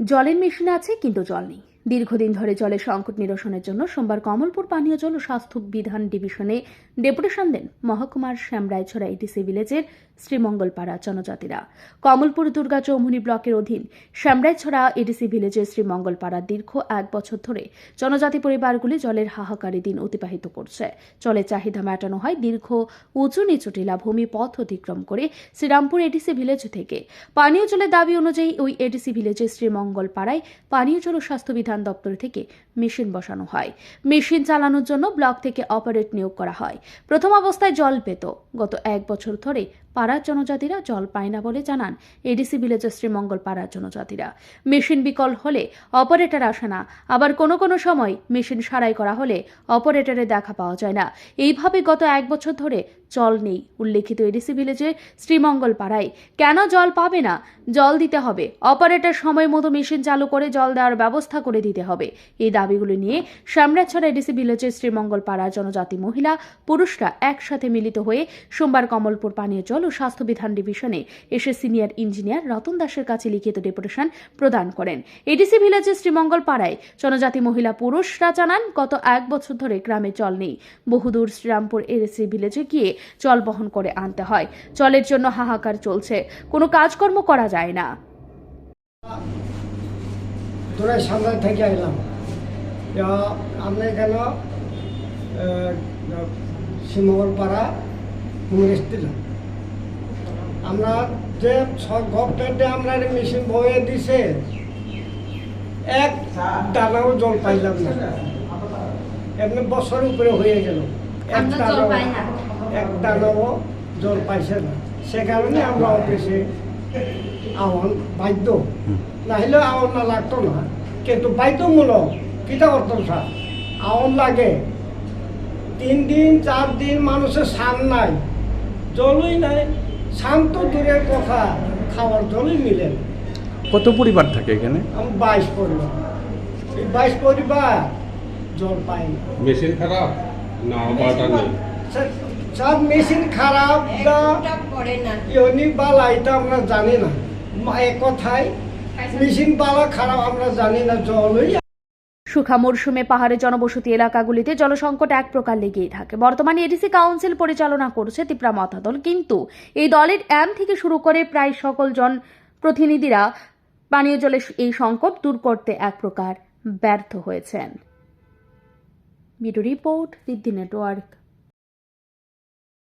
জলের মেশিন আছে কিন্তু জল নেই। দীর্ঘদিন ধরে জলের সংকট নিরসনের জন্য সোমবার কমলপুর পানীয় জল ও স্বাস্থ্য বিধান ডিভিশনে ডেপুটেশন দেন মহকুমার শ্যামরায়ছড়া এডিসি ভিলেজের শ্রীমঙ্গলপাড়া জনজাতিরা। কমলপুর দুর্গা চৌমুহনী ব্লকের অধীন শ্যামরায়ছড়া এডিসি ভিলেজের শ্রীমঙ্গলপাড়া দীর্ঘ 1 বছর ধরে জনজাতি পরিবারগুলি জলের হাহাকারে দিন অতিবাহিত করছে। জলের চাহিদা মেটানো হয় দীর্ঘ উঁচু নিচু টিলা ভূমি পথ অতিক্রম করে শ্রীরামপুর এডিসি ভিলেজ থেকে। পানীয় জলের দাবি অনুযায়ী ওই এডিসি ভিলেজের শ্রীমঙ্গলপাড়ায় পানীয় জল ও স্বাস্থ্য বিধান দপ্তর থেকে মেশিন বসানো হয়। মেশিন চালানোর জন্য ব্লক থেকে অপারেট নিয়োগ করা হয়। প্রথম অবস্থায় জল পেত। গত 1 বছর ধরে পাড়ার জনজাতিরা জল পায় না বলে জানান এডিসি ভিলেজের শ্রীমঙ্গল পাড়ার জনজাতিরা। মেশিন বিকল হলে অপারেটর আসে না, আবার কোনো কোনো সময় মেশিন সারাই করা হলে অপারেটরের দেখা পাওয়া যায় না। এইভাবে গত 1 বছর ধরে জল নেই। উল্লেখিত এডিসি ভিলেজের শ্রীমঙ্গল পাড়ায় কেন জল পাবে না? জল দিতে হবে, অপারেটর সময় মতো মেশিন চালু করে জল দেওয়ার ব্যবস্থা করে দিতে হবে। এই দাবিগুলো নিয়ে শ্যামরায়ছড়া এডিসি ভিলেজের শ্রীমঙ্গল পাড়ার জনজাতি মহিলা পুরুষরা একসাথে মিলিত হয়ে সোমবার কমলপুর পানীয় জল ও স্বাস্থ্য বিধান ডিভিশনে এসে সিনিয়র ইঞ্জিনিয়ার রতন দাসের কাছে লিখিত ডেপুটেশন প্রদান করেন। এডিসি ভিলেজের শ্রীমঙ্গল পাড়ায় জনজাতি মহিলা পুরুষরা জানান গত 1 বছর ধরে গ্রামে জল নেই। বহুদূর শ্রীরামপুর এডিসি ভিলেজে গিয়ে জল বহন করে আনতে হয়। জলের জন্য হাহাকার চলছে, কোনো কাজকর্ম করা যায় না। তোরাই সামনে থেকে এলাম, আমরা এখানে শ্রীমঙ্গলপাড়া কংগ্রেস দিলাম। আমরা যে গভর্নমেন্টে আমরা মেশিন বয়ে দিছে, এক দানাও জল পাইলাম না। এমনি বছর উপরে হয়ে গেল, এক দানাও জল পাইছে না। সে কারণে আমরা অফিসে আহ্বান বাধ্য, না হলে আহ্বান না লাগতো না, কিন্তু বাধ্যমূলক কিতা করতাম স্যার, আহ্বান লাগে। 3 দিন 4 দিন মানুষের সান নাই, জলই নাই। সান তো দূরের কথা, খাওয়ার জলই মিলে না। কত পরিবার থাকে এখানে? আমি 22 পরিবার, এই 22 পরিবার জল পাই না। মেশিন খারাপ না অপারেটর নেই? সব মেশিন খারাপ না ইউনি বালা এটা আমরা জানি না। এক কথায় মেশিন বালা খারাপ আমরা জানি না। জলই শুখা মরশুমে পাহাড়ে জনবসতি এলাকাগুলিতে জলসংকট এক প্রকার লেগেই থাকে। বর্তমানে এডিসি কাউন্সিল পরিচালনা করছে তিপ্রা মথা দল, কিন্তু এই দলের এম থেকে শুরু করে প্রায় সকল জনপ্রতিনিধিরা পানীয় জলের এই সংকট দূর করতে এক প্রকার ব্যর্থ হয়েছেন। Video report Riddhi network.